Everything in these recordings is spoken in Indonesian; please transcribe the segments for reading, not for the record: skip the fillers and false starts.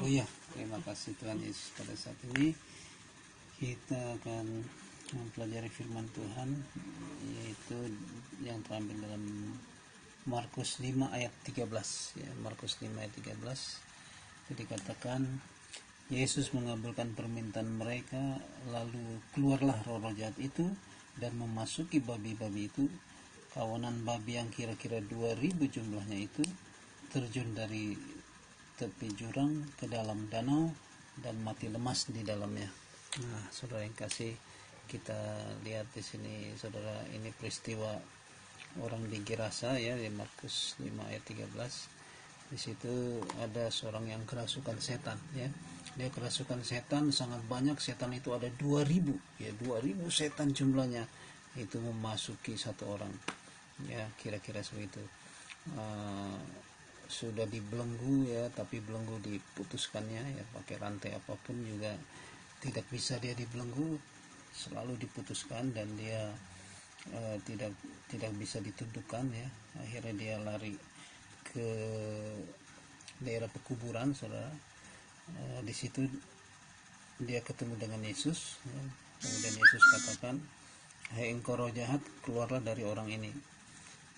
Haleluya, terima kasih Tuhan Yesus. Pada saat ini kita akan mempelajari firman Tuhan, yaitu yang terambil dalam Markus 5 ayat 13 ya. Markus 5 ayat 13 itu dikatakan, Yesus mengabulkan permintaan mereka, lalu keluarlah roh-roh jahat itu dan memasuki babi-babi itu. Kawanan babi yang kira-kira 2000 jumlahnya itu terjun dari tepi jurang ke dalam danau dan mati lemas di dalamnya. Nah, saudara yang kasih, kita lihat di sini, saudara, ini peristiwa orang di Gerasa ya, di Markus 5 ayat 13. Di situ ada seorang yang kerasukan setan ya. Dia kerasukan setan sangat banyak, setan itu ada 2000 ya, 2000 setan jumlahnya itu memasuki satu orang. Ya, kira-kira seperti itu. Sudah dibelenggu ya, tapi belenggu diputuskannya ya, pakai rantai apapun juga tidak bisa dia dibelenggu, selalu diputuskan dan dia tidak bisa ditundukkan ya. Akhirnya dia lari ke daerah pekuburan, saudara. Di situ dia ketemu dengan Yesus ya. Kemudian Yesus katakan, "Hai engkau roh jahat, keluarlah dari orang ini."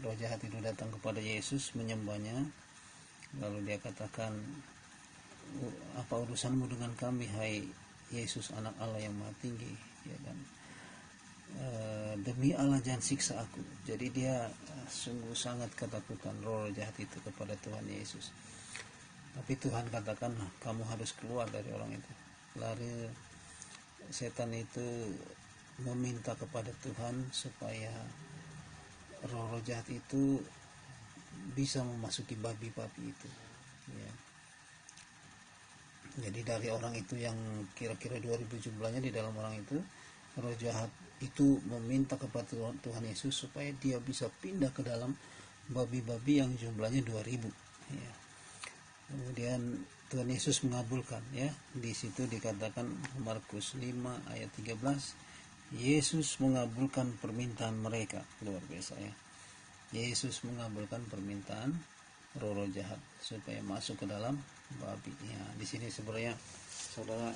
Roh jahat itu datang kepada Yesus, menyembahnya. Lalu dia katakan, "Apa urusanmu dengan kami, hai Yesus, anak Allah yang maha tinggi?" Ya kan? Demi Allah jangan siksa aku. Jadi dia sungguh sangat ketakutan, roh jahat itu, kepada Tuhan Yesus. Tapi Tuhan katakan, kamu harus keluar dari orang itu. Lalu setan itu meminta kepada Tuhan supaya roh jahat itu bisa memasuki babi-babi itu ya. Jadi dari orang itu yang kira-kira 2000 jumlahnya di dalam orang itu, roh jahat itu meminta kepada Tuhan Yesus supaya dia bisa pindah ke dalam babi-babi yang jumlahnya 2000 ya. Kemudian Tuhan Yesus mengabulkan ya. Di situ dikatakan Markus 5 ayat 13, Yesus mengabulkan permintaan mereka. Luar biasa ya. Yesus mengabulkan permintaan roh-roh jahat supaya masuk ke dalam babi. Ya, di sini sebenarnya saudara,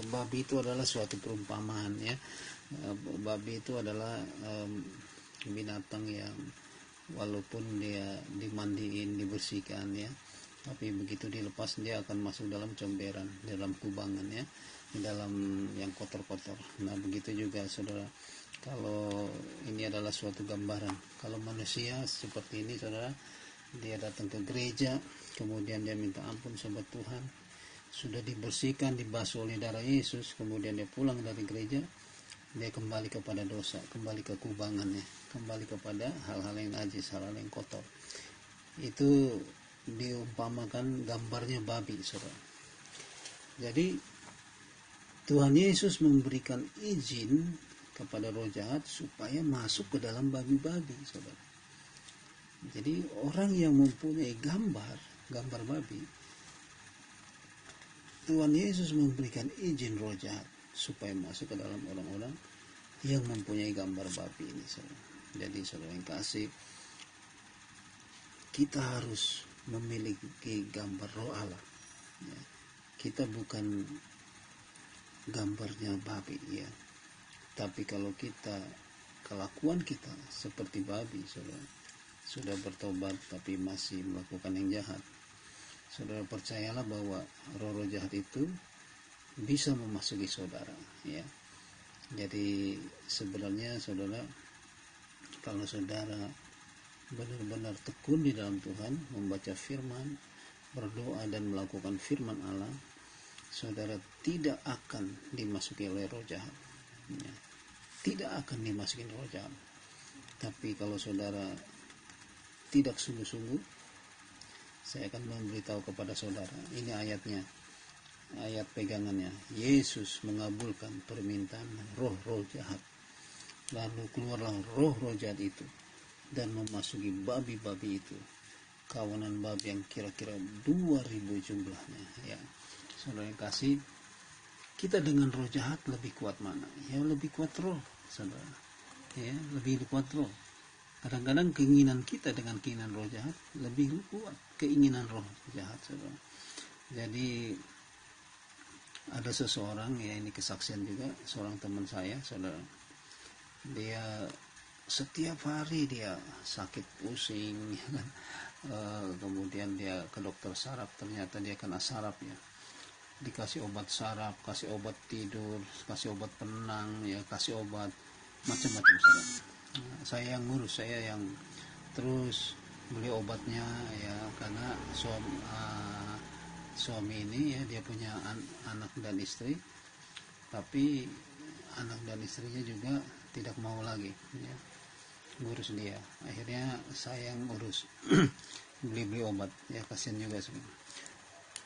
babi itu adalah suatu perumpamaan ya. Babi itu adalah binatang yang walaupun dia dimandiin, dibersihkan ya, tapi begitu dilepas dia akan masuk dalam comberan, dalam kubangan ya, di dalam yang kotor-kotor. Nah, begitu juga saudara, kalau ini adalah suatu gambaran, kalau manusia seperti ini saudara, dia datang ke gereja, kemudian dia minta ampun sama Tuhan, sudah dibersihkan, dibasuh oleh darah Yesus, kemudian dia pulang dari gereja, dia kembali kepada dosa, kembali ke kubangannya, kembali kepada hal-hal yang najis, hal-hal yang kotor. Itu diumpamakan gambarnya babi, saudara. Jadi Tuhan Yesus memberikan izin kepada roh jahat supaya masuk ke dalam babi-babi, saudara. Jadi orang yang mempunyai gambar babi, Tuhan Yesus memberikan izin roh jahat supaya masuk ke dalam orang-orang yang mempunyai gambar babi ini, saudara. Jadi saudara yang kasih, kita harus memiliki gambar roh Allah ya. Kita bukan gambarnya babi ya, tapi kalau kelakuan kita seperti babi, saudara, sudah bertobat tapi masih melakukan yang jahat, saudara percayalah bahwa roh-roh jahat itu bisa memasuki saudara ya. Jadi sebenarnya saudara, kalau saudara benar-benar tekun di dalam Tuhan, membaca firman, berdoa dan melakukan firman Allah, saudara tidak akan dimasuki oleh roh jahat ya. Tidak akan dimasuki roh jahat. Tapi kalau saudara tidak sungguh-sungguh, saya akan memberitahu kepada saudara, ini ayatnya, ayat pegangannya, Yesus mengabulkan permintaan roh-roh jahat, lalu keluarlah roh-roh jahat itu dan memasuki babi-babi itu, kawanan babi yang kira-kira 2000 jumlahnya ya. Saudara yang kasih, kita dengan roh jahat lebih kuat mana? Ya lebih kuat roh, saudara ya, lebih kuat roh. Kadang-kadang keinginan kita dengan keinginan roh jahat lebih kuat keinginan roh jahat, saudara. Jadi ada seseorang, ya ini kesaksian juga, seorang teman saya, saudara, dia setiap hari dia sakit pusing ya kan. Kemudian dia ke dokter saraf, ternyata dia kena saraf ya, dikasih obat saraf, kasih obat tidur, kasih obat penenang ya, kasih obat macam-macam saudara. Saya yang ngurus, saya yang terus beli obatnya ya, karena suami ini ya, dia punya anak dan istri, tapi anak dan istrinya juga tidak mau lagi ya ngurus dia. Akhirnya saya yang ngurus beli obat ya, kasihan juga sebenarnya.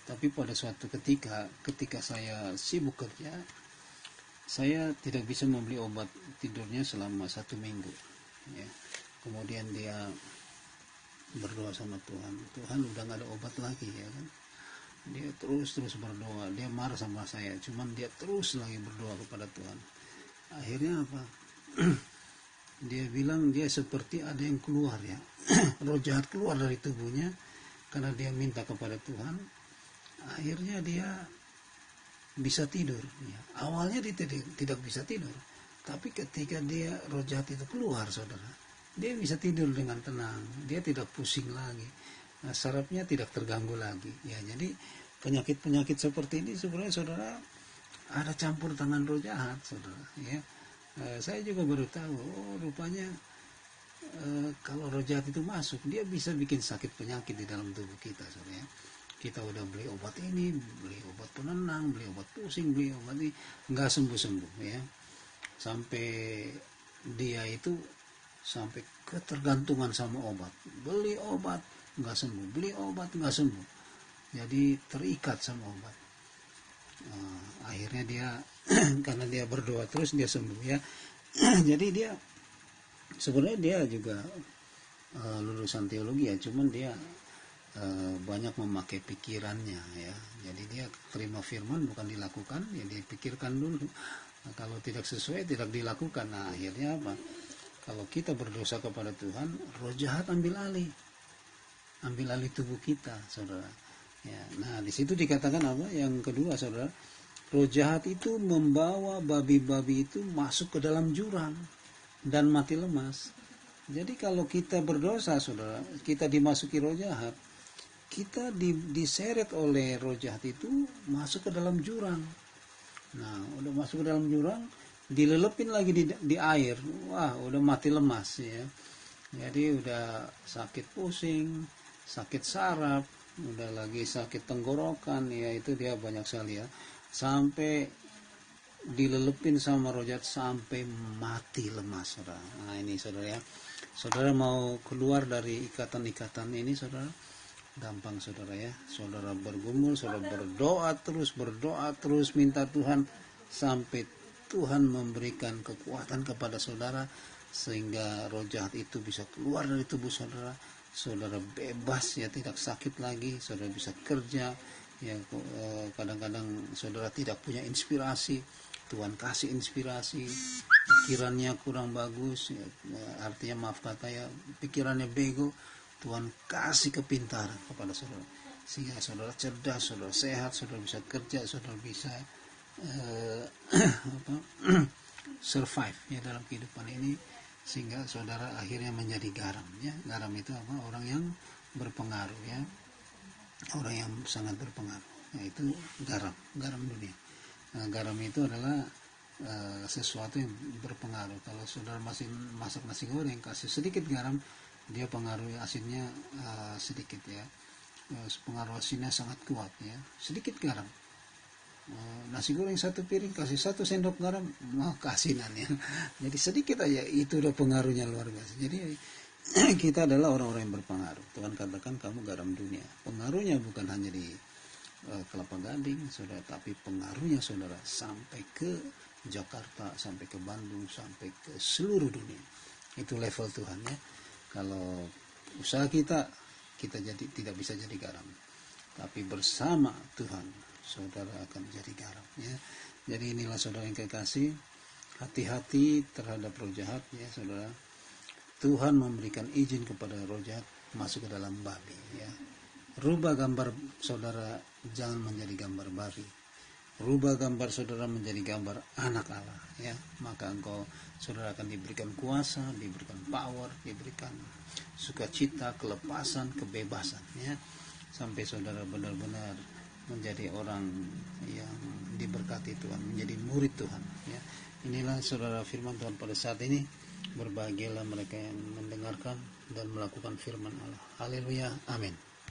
Tapi pada suatu ketika saya sibuk kerja, saya tidak bisa membeli obat tidurnya selama 1 minggu ya. Kemudian dia berdoa sama Tuhan, Tuhan udah gak ada obat lagi ya kan. Dia terus berdoa, dia marah sama saya, cuman dia terus lagi berdoa kepada Tuhan. Akhirnya apa? Dia bilang dia seperti ada yang keluar ya, roh jahat keluar dari tubuhnya karena dia minta kepada Tuhan. Akhirnya dia bisa tidur ya. Awalnya dia tidak bisa tidur, tapi ketika dia roh jahat itu keluar saudara, dia bisa tidur dengan tenang, dia tidak pusing lagi, sarafnya tidak terganggu lagi ya. Jadi penyakit seperti ini sebenarnya saudara ada campur tangan roh jahat saudara ya. Saya juga baru tahu, oh rupanya kalau roh jahat itu masuk, dia bisa bikin sakit penyakit di dalam tubuh kita saudara ya. Kita udah beli obat ini, beli obat penenang, beli obat pusing, beli obat ini, nggak sembuh-sembuh ya. Sampai dia itu sampai ketergantungan sama obat, beli obat nggak sembuh, beli obat nggak sembuh, jadi terikat sama obat. Akhirnya dia karena dia berdoa terus dia sembuh ya. Jadi dia sebenarnya dia juga lulusan teologi ya, cuman dia banyak memakai pikirannya ya. Jadi dia terima firman bukan dilakukan ya, dipikirkan dulu. Kalau tidak sesuai tidak dilakukan. Nah akhirnya apa? Kalau kita berdosa kepada Tuhan, roh jahat ambil alih tubuh kita, saudara. Ya, nah di situ dikatakan apa? Yang kedua, saudara, roh jahat itu membawa babi-babi itu masuk ke dalam jurang dan mati lemas. Jadi kalau kita berdosa, saudara, kita dimasuki roh jahat, kita diseret oleh roh jahat itu masuk ke dalam jurang. Nah, udah masuk ke dalam jurang, dilelepin lagi di air, wah udah mati lemas ya. Jadi udah sakit pusing, sakit saraf, udah lagi sakit tenggorokan ya, itu dia banyak sekali ya. Sampai dilelepin sama roh jahat sampai mati lemas saudara. Nah ini saudara ya, saudara mau keluar dari ikatan-ikatan ini saudara, gampang saudara ya. Saudara bergumul, saudara berdoa terus minta Tuhan sampai Tuhan memberikan kekuatan kepada saudara sehingga roh jahat itu bisa keluar dari tubuh saudara. Saudara bebas ya, tidak sakit lagi, saudara bisa kerja ya. Kadang-kadang saudara tidak punya inspirasi, Tuhan kasih inspirasi. Pikirannya kurang bagus ya, artinya maaf kata ya, pikirannya bego, Tuhan kasih kepintaran kepada saudara sehingga saudara cerdas, saudara sehat, saudara bisa kerja, saudara bisa survive ya dalam kehidupan ini, sehingga saudara akhirnya menjadi garam ya. Garam itu apa? Orang yang berpengaruh ya, orang yang sangat berpengaruh. Nah, itu garam dunia. Nah, garam itu adalah sesuatu yang berpengaruh. Kalau saudara masih masak nasi goreng, kasih sedikit garam, dia pengaruh asinnya sedikit ya. Pengaruh asinnya sangat kuat ya. Sedikit garam, nasi goreng 1 piring kasih 1 sendok garam, mau keasinan ya. Jadi sedikit aja itu udah pengaruhnya luar biasa. Jadi kita adalah orang-orang yang berpengaruh. Tuhan katakan kamu garam dunia. Pengaruhnya bukan hanya di Kelapa Gading saudara, tapi pengaruhnya saudara sampai ke Jakarta, sampai ke Bandung, sampai ke seluruh dunia. Itu level Tuhan ya. Kalau usaha kita jadi tidak bisa jadi garam, tapi bersama Tuhan saudara akan jadi garam ya. Jadi inilah saudara yang kekasih, hati-hati terhadap roh jahat ya saudara. Tuhan memberikan izin kepada roh jahat masuk ke dalam babi ya. Rubah gambar saudara, jangan menjadi gambar babi. rubah gambar saudara menjadi gambar anak Allah, ya. Maka saudara akan diberikan kuasa, diberikan power, diberikan sukacita, kelepasan, kebebasan, ya, sampai saudara benar-benar menjadi orang yang diberkati Tuhan, menjadi murid Tuhan, ya. Inilah saudara firman Tuhan pada saat ini. Berbahagialah mereka yang mendengarkan dan melakukan firman Allah. Haleluya, amin.